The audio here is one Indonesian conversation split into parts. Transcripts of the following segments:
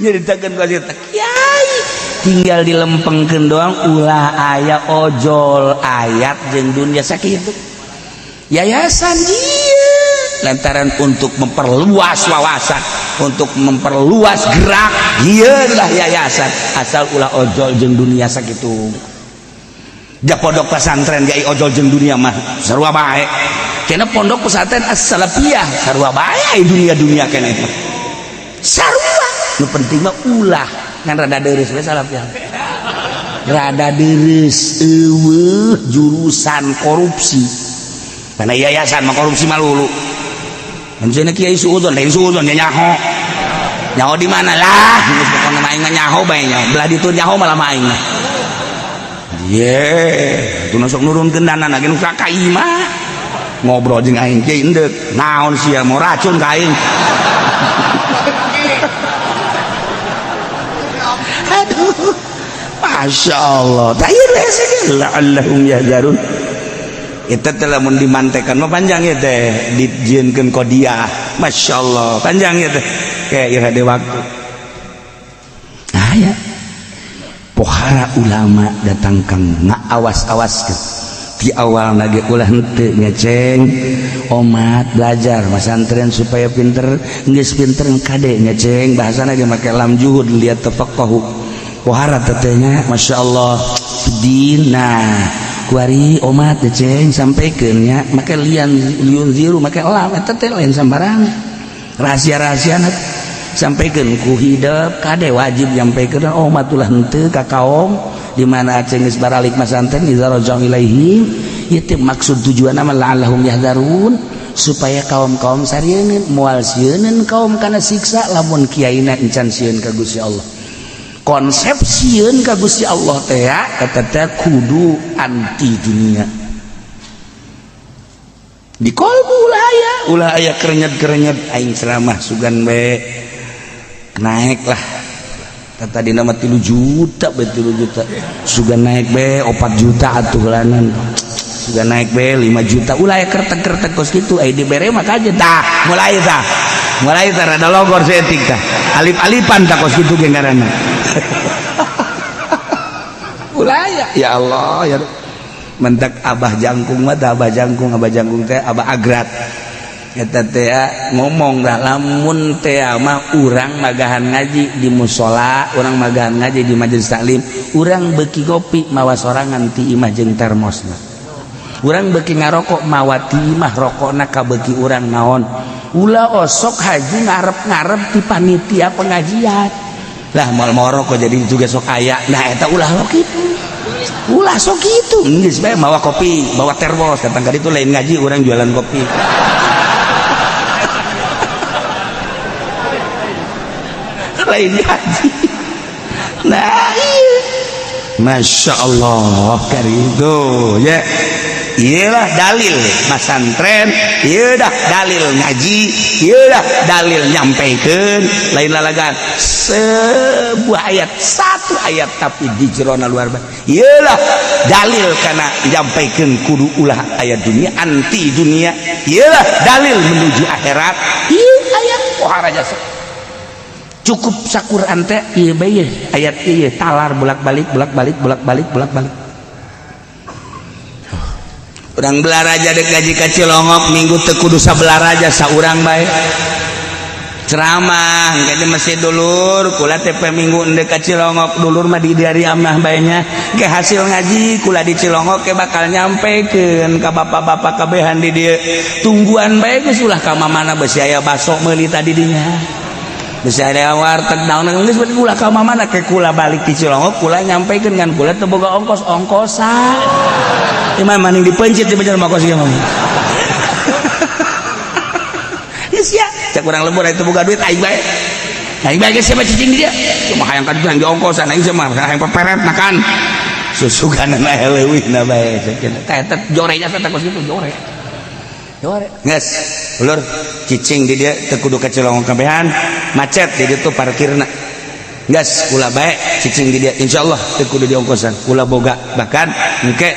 nyaritakeun ku eta Kiai tinggal dilempengkeun doang ulah aya ojol ayat jeung dunya sakitu yayasan ieu lantaran untuk memperluas wawasan untuk memperluas gerak ieulah yayasan asal ulah ojol jeung dunia sakitu da pondok pesantren ge ojol jeung dunia mah sarua bae kena pondok pesantren as-salafiyah sarua bae dunia-dunia keneh mah sarua nu penting mah ulah ngan rada deureus we salafiyah rada deureus eueuh jurusan korupsi karena yayasan mah korupsi mah lulu anjeunna kiai suudzon lain suudzon nya nyaho di mana lah geus pokona aing mah nyaho bae nyaho belah ditu nyaho malah aing mah ye tuna sok nurunkeun danana ge nu ka imah ngobrol jeung aing kiai endeuh naon sia mau racun ka aing aduh masyaallah tayeu rese la'allahum yahzarun eta teh lamun dimantekan mah panjang ya teh dijieunkeun qodiah masyaallah panjang ya teh kayak ieu hade waktu aya pohara ulama datang kang ngaawas-awaskeun di awal lagi ulah henteu ngeceng omat belajar pesantren supaya pinter geus pinter kade ngeceng bahasana ge make lam juhud liat tafaqahu pohara teh nya masyaallah dina kuari omat ceng sampaikeun nya make liun ziru make lam eta teh lain sambarang rahasia-rahasiana sampaikeun ku hideup kade wajib nyampaikeun omat ulah henteu ka kaum di mana ceng geus baralik masantren idza raja'u ilaihim ieu maksud tujuanna mah la'allahum yahdharun supaya kaum-kaum sarieun moal sieun kaum kana siksa lamun kiaina encan sieun ka Gusti Allah konsep sieun ka Gusti Allah teh eta teh kudu anti dunia di kolbu ulah aya kerenyet-kerenyet aing ceramah sugan bae naik lah tadi nama 3 juta be 3 juta sugan naik be 4 juta atuh lanan sugan naik be 5 juta ulah aya kertek-kertek kos kitu aya dibere mah kaje tah mulai tah rada logor setik tah alip-alipan tah kos kitu ge ngaranna ulah ya Allah ya mentak abah jangkung mah abah jangkung teh abah agrat eta teh ngomong dah lamun teh mah urang magahan ngaji di musola urang magahan ngaji di majelis taklim urang beuki kopi mawa sorangan ti imah jeung termosna urang beuki ngarokok mawa ti imah rokokna ka beuki urang naon ulah osok haji ngarep-ngarep ti panitia pengajian lah moal rokok jadi juga sok aya nah eta ulah lo kitu ulah sok kitu geus bae mawa kopi bawa termos datang ka ditu lain ngaji urang jualan kopi lain ngaji nah iya Masya Allah karido ya iyalah dalil masantren iyalah dalil ngaji iyalah dalil nyampaikeun lain lalagan sebuah ayat satu ayat tapi di jerona luar biasa iyalah dalil kana nyampaikeun kudu ulah aya dunia anti dunia iyalah dalil menuju akhirat ieu ayat pohara jasa cukup saquran teh ieu bae ayat ieu talar bolak-balik urang belaraja dek gaji ka Cilongok minggu teu kudu sabelaraja saurang bae ceramah engke di masjid dulur kula teh minggu endeu ka Cilongok dulur mah di diari amah bae nya ge hasil ngaji kula di Cilongok ke bakal nyampekeun ka bapak-bapak kabehan di dieu tungguan bae geus ulah ka mamana beusi aya baso meuli tadi dinya beusi aya warteg naon geus berarti ulah ka mamana ke kula balik di Cilongok kula nyampekeun ngan kula teu boga ongkos-ongkosan imam maning dipencit di bener makos ieu mah geus ya cak urang lembur itu boga duit aing bae geus siapa cicing di dia cuma hayang ka ditu ongkosan aing mah hayang peperet nakan susuganana leuwihna bae sakeuna tah eta jorenya teh kos kitu jore geus ulur cicing di dia teu kudu ka Cilongok kabehan macet di ditu parkirna geus kula bae cicing di dia insyaallah teu kudu diongkosan kula boga bahkan engke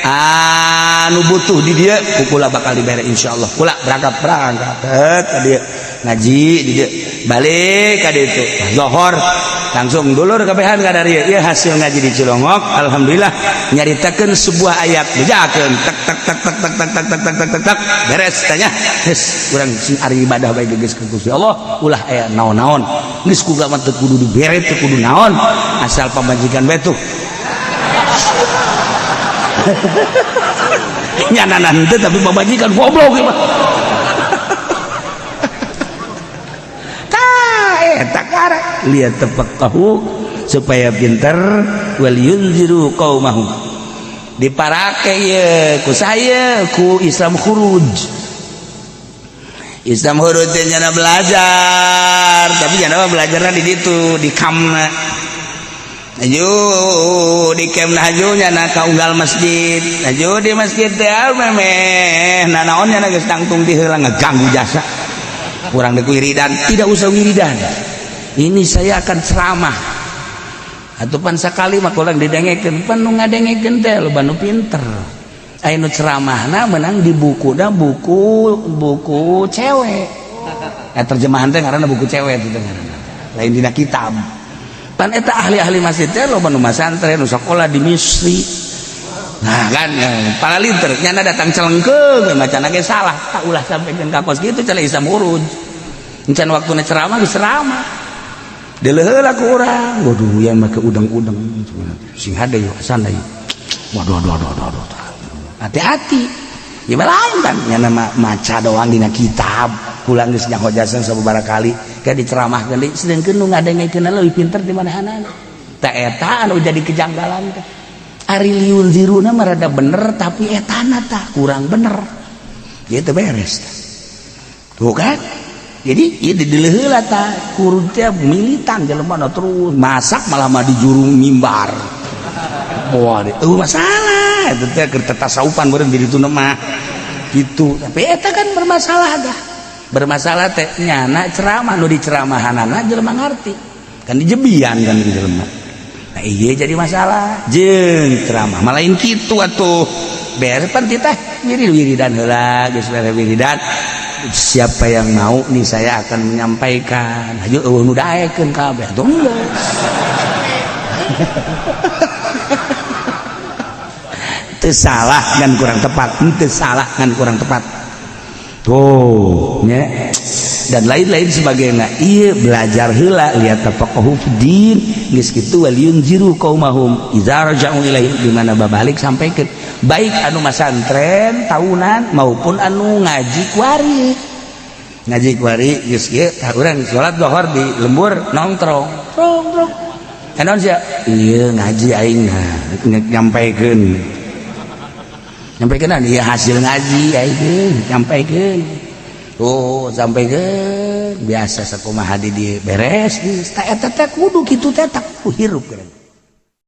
anu butuh di dia kula bakal dibere insyaallah kula berangkat ka dieu ngaji di balik ka ditu zuhur langsung dulur kabehan ka dari ieu hasil ngaji di Cilongok alhamdulillah nyaritakeun sebuah ayat bejakeun tak tak tak tak tak tak tak tak tak tak tak beres tanya geus urang sing ari ibadah bae geus ka Gusti Allah ulah aya naon-naon geus kudu mah teu kudu dibere teu kudu naon asal pamajikan bae tuh nyananan teh tapi pamajikan goblok ieu mah tak arek lihat tafaqahu supaya pinter wal yunziru qaumahum diparake ye ku saya ku Islam khuruj nyana belajar tapi nyana belajarna di ditu di kamna aju di kamna aju nyana ka unggal masjid aju di masjid teh memeh nanaon nyana geus tangtung di heula ngaganggu jasa kurang deku wiridan tidak usah wiridan ini saya akan ceramah atau pan sakali mah kurang didengekeun pan nu ngadengekeun teh loba nu pinter aya nu ceramahna menang di bukuda buku cewek terjemahan teh ngaranna buku cewek itu ngaranna lain dina kitab pan eta ahli-ahli masjid teh loba nu masantren nu sakola di Misri nah kan paralinter nyana datang celengkeung macana ge salah tak ulah sampaikeun ka kos kitu cara Islam khuruj encan waktuna ceramah geus ceramah deleuheula ku urang waduh yan make udang-udang sing hade yo sana yo waduh hati-hati ya lain kan nyana maca doang dina kitab pulang geus nyahojasan sababaraha kali ka diceramahkeun deui sedengkeun nu ngadengekeun leuwih pinter di mana-mana teh eta anu jadi kejanggalan teh ari liun ziruna mah rada bener tapi etana tah kurang bener ieu teh beres tuh kan jadi ieu dileheula tah kudu teh militan jelema terus masak malah mah di jurung mimbar wah masalah eta teh keur tasawufan beureum di ditu mah kitu tapi eta kan bermasalah teh nyana ceramah nu diceramahanana jelema ngarti kan dijebian kan di jelema nah iya jadi masalah jeung ceramah mah lain kitu atuh beres pan teh wiridan heula geus wiridan siapa yang mau nih saya akan menyampaikan ayo nu daekeun kabeh atuh teu salah kan kurang tepat teu salah kan kurang tepat tuh nya dan lain-lain sebagainya iya belajar heula lihat tafaqahu fiddin geus kitu wal yunziru qaumahum idza raja'u ilaihim di mana babalik sampaikeun baik anu masantren tahunan maupun anu ngaji kuari geus ieu urang salat zuhur di lembur nongkrong naon sia ieu ngaji aing nyampaikeun ieu hasil ngaji aing nyampaikeun oh sampaikan biasa sakumaha di beres geus eta teh kudu kitu teh tak hirup